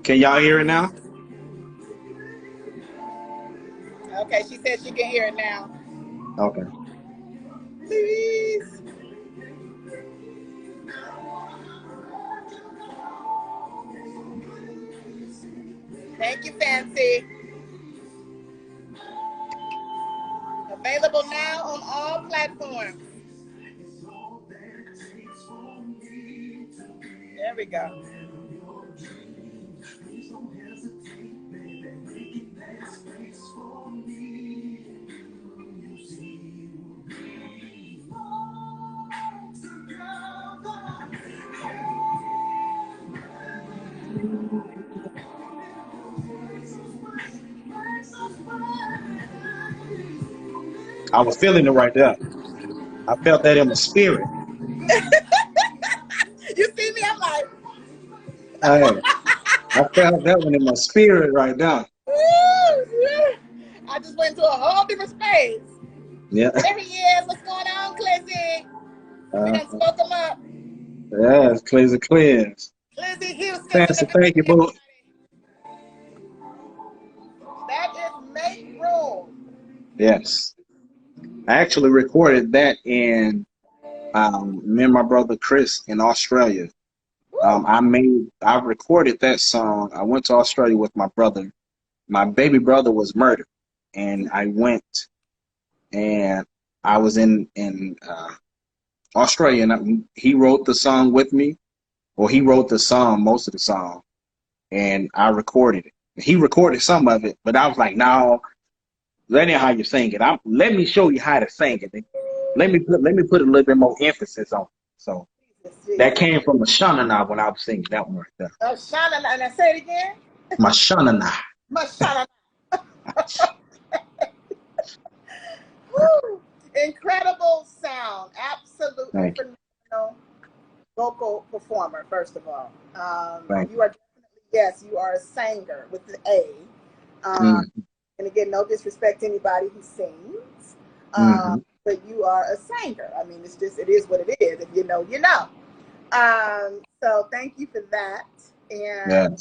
Can y'all hear it now? Okay, she said she can hear it now. Okay. Please. Thank you, Fancy. Available now on all platforms. There we go. I was feeling it right there. I felt that in my spirit. You see me? I'm like, Hey, I felt that one in my spirit right now. I just went to a whole different space. Yeah. There he is. What's going on, Clizzy? We done spoke him up. Yeah, it's clear clears. Clizzy Houston. Fancy, thank you, boo. That is Make Room. Yes. I actually recorded that in me and my brother Chris in Australia. I recorded that song. I went to Australia with my brother. My baby brother was murdered, and I went and I was in Australia, and he wrote the song with me, or he wrote the song, most of the song, and I recorded it. He recorded some of it, but I was like, no, that ain't how you sing it. Let me show you how to sing it. Let me put a little bit more emphasis on it. So that came from Mashanana when I was singing that one right there. Shana, and I say it again. Mashanana. Mashana. Incredible sound. Absolutely phenomenal vocal performer, first of all. You are definitely, yes, you are a singer with the A. And again, no disrespect to anybody who sings, but you are a singer. I mean, it is what it is. If you know, you know. So thank you for that. And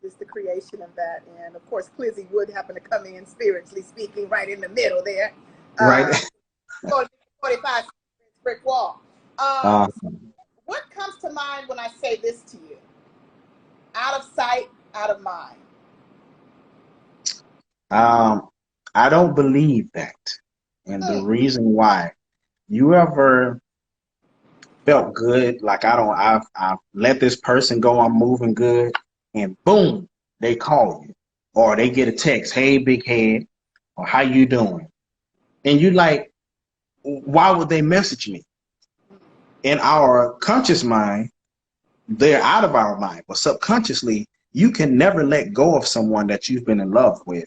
just the creation of that. And of course, Clizzy would happen to come in spiritually speaking right in the middle there. Right. 45 brick wall. What comes to mind when I say this to you? Out of sight, out of mind. I don't believe that. And the reason why, you ever felt good, like I've let this person go, I'm moving good, and boom, they call you, or they get a text, hey, big head, or how you doing? And you like, why would they message me? In our conscious mind, they're out of our mind, but subconsciously, you can never let go of someone that you've been in love with,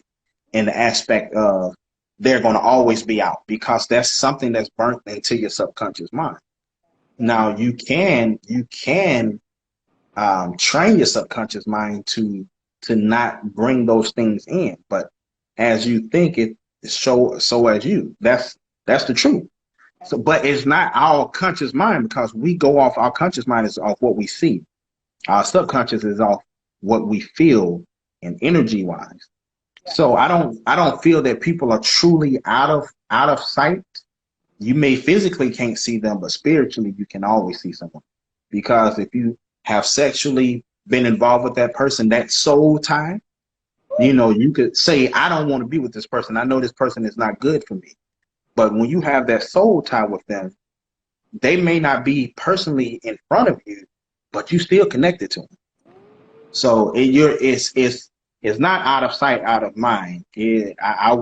in the aspect of they're going to always be out, because that's something that's burnt into your subconscious mind. Now you can train your subconscious mind to not bring those things in, but as you think it, so as you. That's the truth. So, but it's not our conscious mind, because we go off, our conscious mind is off what we see. Our subconscious is off what we feel and energy wise. So I don't feel that people are truly out out of sight, you may physically can't see them, but spiritually you can always see someone. Because if you have sexually been involved with that person, that soul tie, you know, you could say, I don't want to be with this person. I know this person is not good for me. But when you have that soul tie with them, they may not be personally in front of you, but you still connected to them. So it's not out of sight, out of mind. I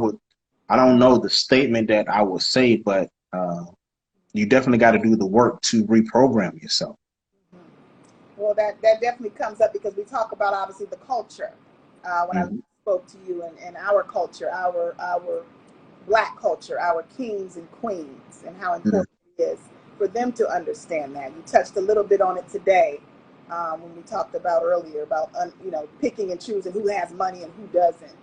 don't know the statement that I would say, but you definitely got to do the work to reprogram yourself. Well, that definitely comes up because we talk about obviously the culture. When I spoke to you and our culture, our Black culture, our kings and queens, and how important it is for them to understand that. You touched a little bit on it today when we talked about earlier about picking and choosing who has money and who doesn't.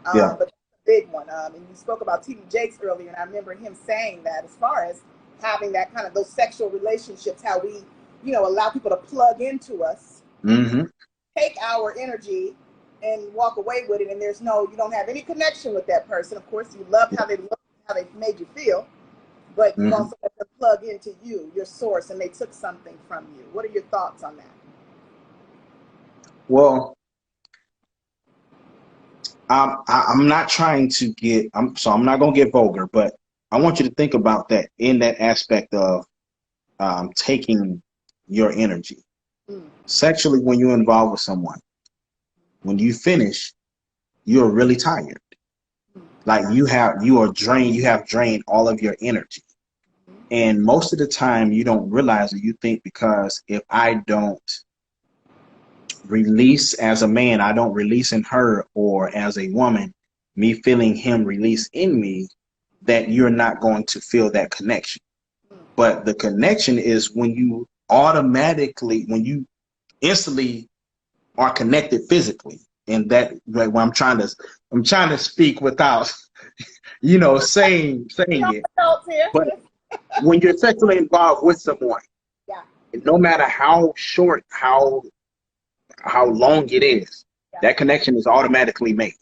But that's a big one. And you spoke about T.D. Jakes earlier, and I remember him saying that as far as having that kind of those sexual relationships, how we allow people to plug into us, take our energy and walk away with it, and you don't have any connection with that person. Of course, you love how they look, how they made you feel, but you also let them plug into you, your source, and they took something from you. What are your thoughts on that? Well, I'm not trying to I'm not going to get vulgar, but I want you to think about that in that aspect of taking your energy. Sexually, when you're involved with someone, when you finish, you're really tired. Like you have drained all of your energy. And most of the time you don't realize it. You think because if I don't release as a man, I don't release in her, or as a woman, me feeling him release in me, that you're not going to feel that connection. But the connection is when you instantly are connected physically. And that, like, when I'm trying to speak without, saying it. But when you're sexually involved with someone, no matter how short, how long it is, that connection is automatically made.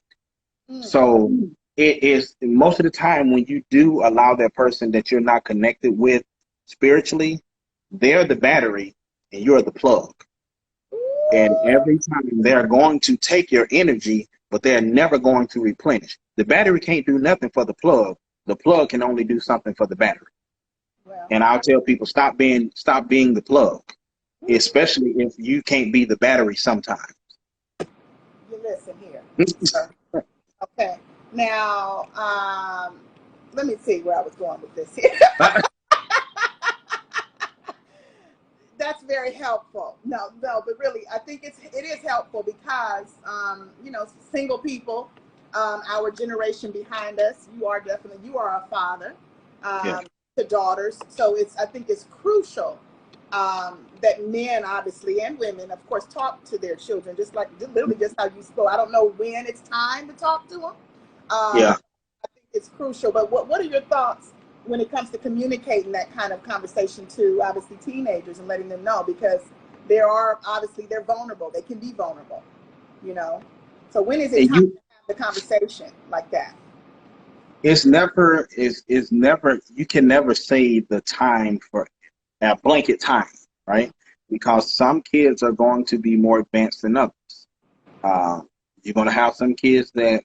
So it is most of the time when you do allow that person that you're not connected with spiritually, they're the battery and you're the plug. And every time they're going to take your energy, but they're never going to replenish. The battery can't do nothing for the plug. The plug can only do something for the battery. And I'll tell people, stop being the plug, especially if you can't be the battery sometimes. You listen here. Okay. Now, let me see where I was going with this here. That's very helpful. No, but really, I think it is helpful because, single people, our generation behind us, you are a father to daughters. So I think it's crucial that men, obviously, and women, of course, talk to their children, literally just how you spoke. I don't know when it's time to talk to them. I think it's crucial. But what are your thoughts when it comes to communicating that kind of conversation to, obviously, teenagers and letting them know? Because they're vulnerable. They can be vulnerable, So when is it time to have the conversation like that? It's never, you can never say the time for a blanket time, right? Because some kids are going to be more advanced than others. You're going to have some kids that,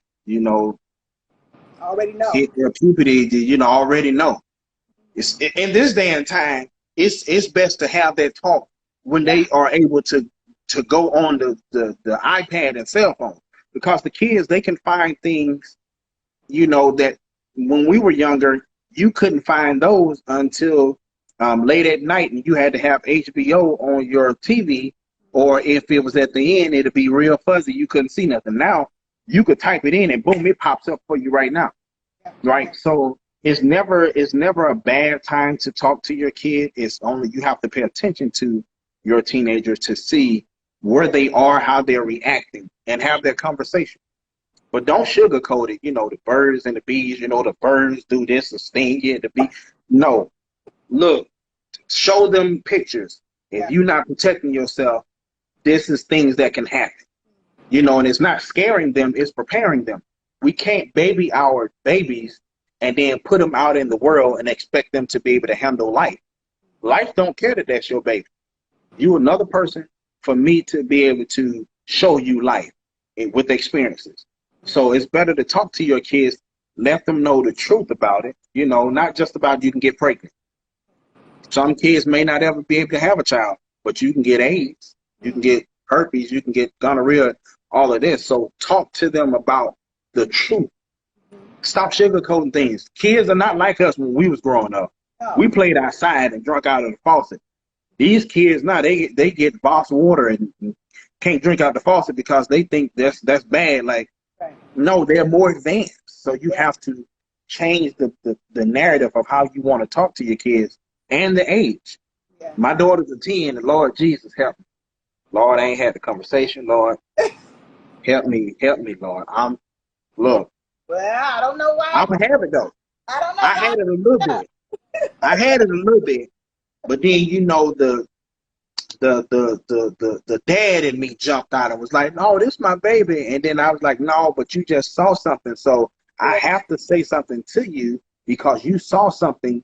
already know. Hit their puberty, already know. In this day and time, it's best to have that talk when they are able to go on the iPad and cell phone, because the kids, they can find things, that when we were younger, you couldn't find those until late at night, and you had to have HBO on your TV, or if it was at the end, it'd be real fuzzy. You couldn't see nothing. Now, you could type it in and boom, it pops up for you right now. Right. So it's never a bad time to talk to your kid. It's only you have to pay attention to your teenagers to see where they are, how they're reacting, and have that conversation. But don't sugarcoat it. The birds and the bees, the birds do this and sting you, the bee. No. Look, show them pictures. If you're not protecting yourself, this is things that can happen. And it's not scaring them, it's preparing them. We can't baby our babies and then put them out in the world and expect them to be able to handle life. Life don't care that that's your baby. You another person for me to be able to show you life with experiences. So it's better to talk to your kids, let them know the truth about it, you know, not just about you can get pregnant. Some kids may not ever be able to have a child, but you can get AIDS, you can get herpes, you can get gonorrhea, all of this. So talk to them about the truth. Stop sugarcoating things. Kids are not like us when we was growing up. We played outside and drunk out of the faucet. These kids now, they get Voss water and can't drink out the faucet because they think that's bad. Like, no, they're more advanced. So you have to change the narrative of how you want to talk to your kids and the age. My daughter's a 10, and Lord Jesus, help me. Lord, I ain't had the conversation. Lord, help me, Lord. Look. Well, I don't know why. I'm going to have it, though. I don't know. I had it a little bit. I had it a little bit. But then, you know, the dad in me jumped out and was like, no, this is my baby. And then I was like, no, but you just saw something. So I have to say something to you because you saw something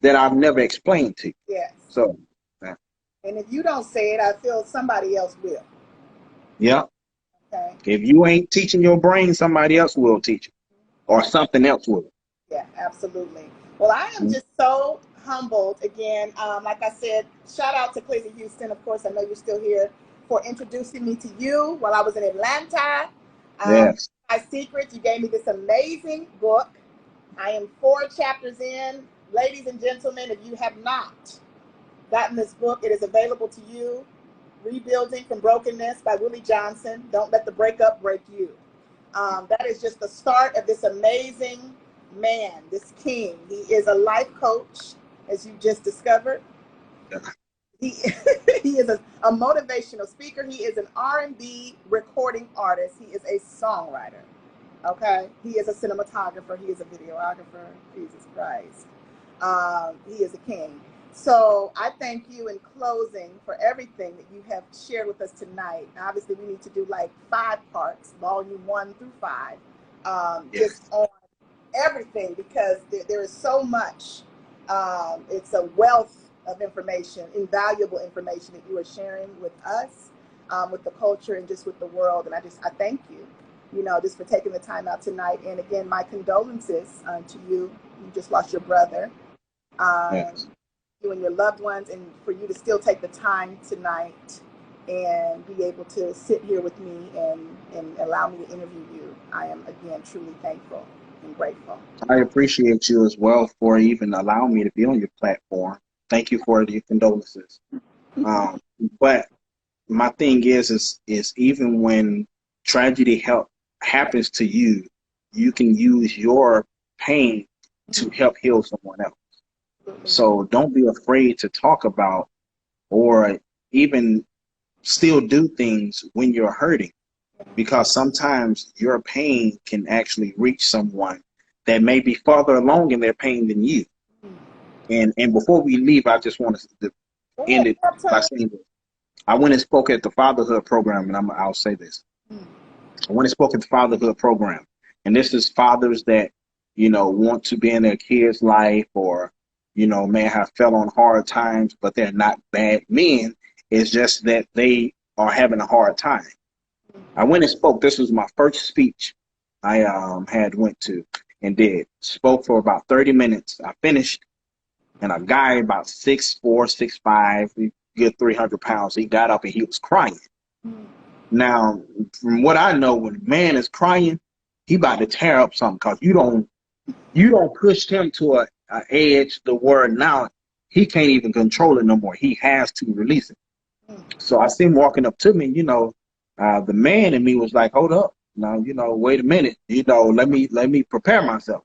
that I've never explained to you. Yes. So. And if you don't say it, I feel somebody else will. Yeah. Okay. If you ain't teaching your brain, somebody else will teach you. Or something else will. Yeah, absolutely. Well, I am just so humbled again. Like I said, shout out to Clayton Houston. Of course, I know you're still here, for introducing me to you while I was in Atlanta. Yes. My secret, you gave me this amazing book. I am 4 chapters in. Ladies and gentlemen, if you have not gotten this book, it is available to you. Rebuilding from Brokenness by Willie Johnson. Don't let the breakup break you. That is just the start of this amazing man, this king. He is a life coach, as you just discovered. He is a motivational speaker. He is an R&B recording artist. He is a songwriter. Okay? He is a cinematographer. He is a videographer. Jesus Christ. He is a king. So I thank you in closing for everything that you have shared with us tonight. Now, obviously, we need to do like 5 parts, volume 1 through 5, just on everything, because there is so much. It's a wealth of information, invaluable information that you are sharing with us, with the culture, and just with the world. And I thank you, you know, just for taking the time out tonight. And again, my condolences to you. You just lost your brother. Yes. You and your loved ones, and for you to still take the time tonight and be able to sit here with me and allow me to interview you. I am, again, truly thankful and grateful. I appreciate you as well for even allowing me to be on your platform. Thank you for your condolences. But my thing is even when tragedy happens to you, you can use your pain to help heal someone else. So don't be afraid to talk about or even still do things when you're hurting, because sometimes your pain can actually reach someone that may be farther along in their pain than you. And before we leave, I just want to end it by saying this. I went and spoke at the fatherhood program, and I'll say this. I went and spoke at the fatherhood program, and this is fathers that, you know, want to be in their kids' life, or, you know, may have fell on hard times, but they're not bad men. It's just that they are having a hard time. I went and spoke. This was my first speech I had went to and did. Spoke for about 30 minutes. I finished, and a guy about 6'4", 6'5", good 300 pounds, he got up and he was crying. Now, from what I know, when a man is crying, he about to tear up something, because you don't push him to a edge, the word now, he can't even control it no more. He has to release it. So I see him walking up to me, you know, the man in me was like, hold up. Now, you know, wait a minute, you know, let me prepare myself.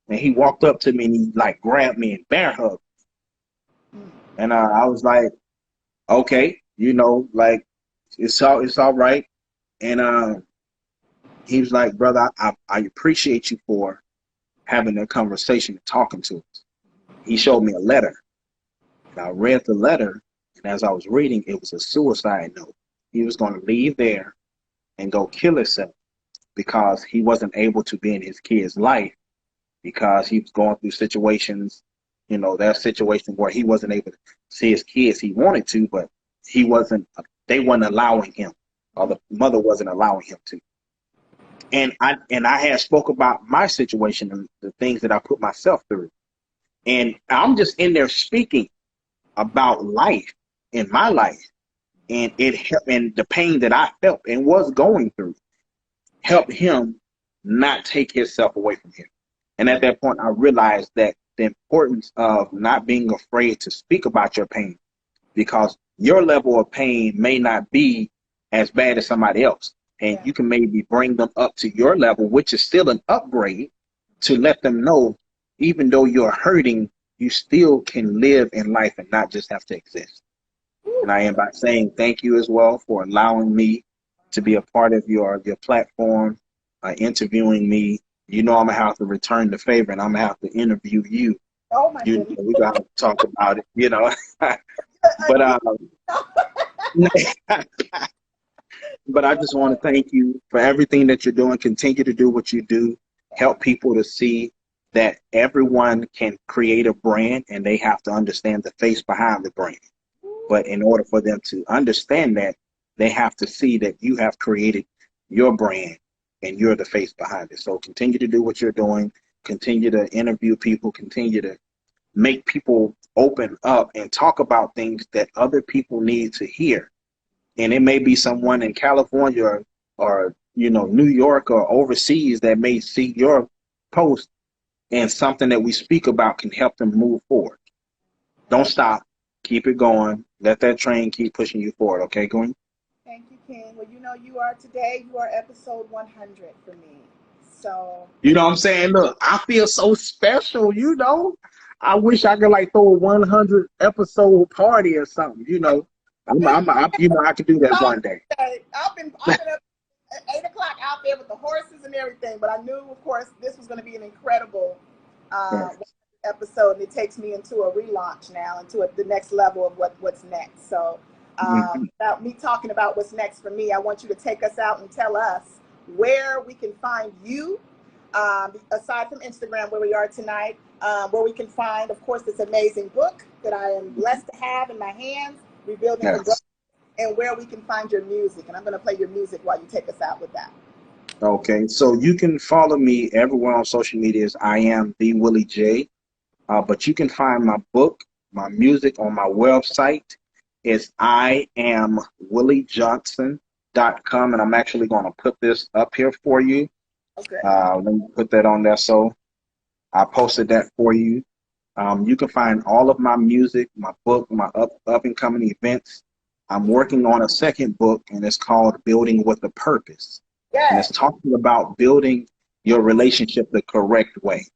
And he walked up to me and he like grabbed me and bear hugged me. And I was like, okay, you know, like it's all right. And he was like, brother, I appreciate you for having that conversation and talking to us. He showed me a letter, and I read the letter. And as I was reading, it was a suicide note. He was going to leave there and go kill himself because he wasn't able to be in his kid's life because he was going through situations. You know, there are situations where he wasn't able to see his kids he wanted to, but he wasn't. They weren't allowing him, or the mother wasn't allowing him to. And I had spoke about my situation and the things that I put myself through. And I'm just in there speaking about life in my life. And it helped, and the pain that I felt and was going through helped him not take himself away from him. And at that point, I realized that the importance of not being afraid to speak about your pain, because your level of pain may not be as bad as somebody else. And you can maybe bring them up to your level, which is still an upgrade, to let them know, even though you're hurting, you still can live in life and not just have to exist. And I am by saying thank you as well for allowing me to be a part of your platform, interviewing me. You know, I'm going to have to return the favor, and I'm going to have to interview you. Oh my You know, goodness. we got to talk about it, you know. But but I just want to thank you for everything that you're doing. Continue to do what you do. Help people to see that everyone can create a brand, and they have to understand the face behind the brand. But in order for them to understand that, they have to see that you have created your brand and you're the face behind it. So continue to do what you're doing. Continue to interview people. Continue to make people open up and talk about things that other people need to hear. And it may be someone in California or you know, New York or overseas that may see your post, and something that we speak about can help them move forward. Don't stop. Keep it going. Let that train keep pushing you forward. Okay, Gwen? Thank you, King. Well, you know, you are episode 100 for me. So, You know what I'm saying? Look, I feel so special, you know. I wish I could like throw a 100 episode party or something, you know. You know, I could do that one day. I've been up at 8 o'clock out there with the horses and everything, but I knew, of course, this was going to be an incredible episode, and it takes me into a relaunch now, into the next level of what's next. So, about me talking about what's next for me, I want you to take us out and tell us where we can find you, aside from Instagram, where we are tonight, where we can find, of course, this amazing book that I am blessed to have in my hands, Rebuilding From Brokeness, and where we can find your music. And I'm going to play your music while you take us out with that. Okay, so you can follow me everywhere on social media as I am the Willie J. But you can find my book, my music on my website. It's IamWillieJohnson.com, and I'm actually going to put this up here for you. Okay. Let me put that on there. So I posted that for you. You can find all of my music, my book, my up and coming events. I'm working on a second book, and it's called Building with a Purpose. And it's talking about building your relationship the correct way.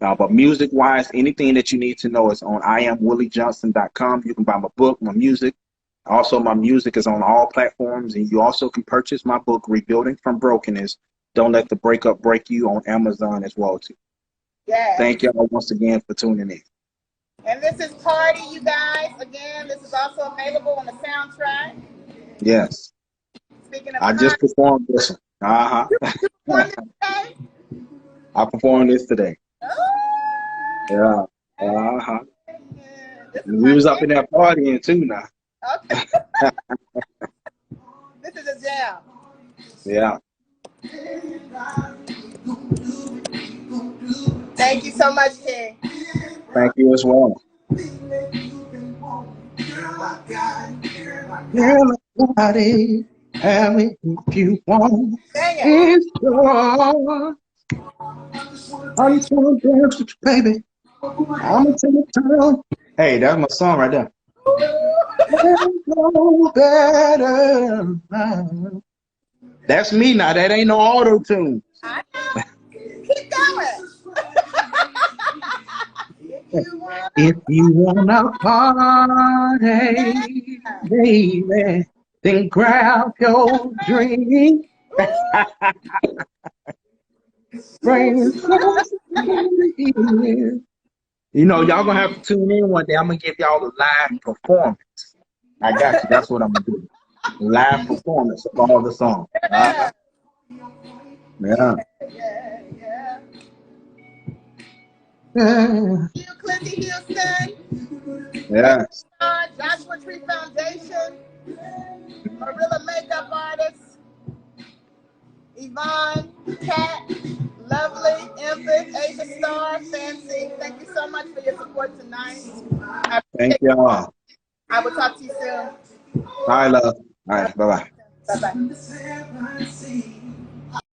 But music-wise, anything that you need to know is on IamWillieJohnson.com. You can buy my book, my music. Also, my music is on all platforms, and you also can purchase my book, Rebuilding From Brokeness. Don't Let the Breakup Break You, on Amazon as well, too. Thank y'all once again for tuning in. And this is Party, you guys. Again, this is also available on the soundtrack. Yes. Speaking of I just performed this one. I performed this today. Yeah. We was up in that partying too now. Okay. This is a jam. Yeah. Thank you so much, King. Thank you as well. Girl, body, have it if you want. It's yours. I just want to dance with you, baby. I'm gonna take it down. Hey, that's my song right there. No better. That's me now. That ain't no auto tune. I know. Keep going. If you wanna party, baby, then grab your drink. You know, y'all gonna have to tune in one day. I'm gonna give y'all a live performance. I got you. That's what I'm gonna do. Live performance of all the songs. Yeah. You, Clinty Houston, Yeah. Joshua Tree Foundation, Marilla Makeup Artist, Yvonne, Kat, Lovely, Empress, Asia Star, Fancy. Thank you so much for your support tonight. Thank y'all. I will talk to you soon. All right, love. All right. Bye bye. Bye bye.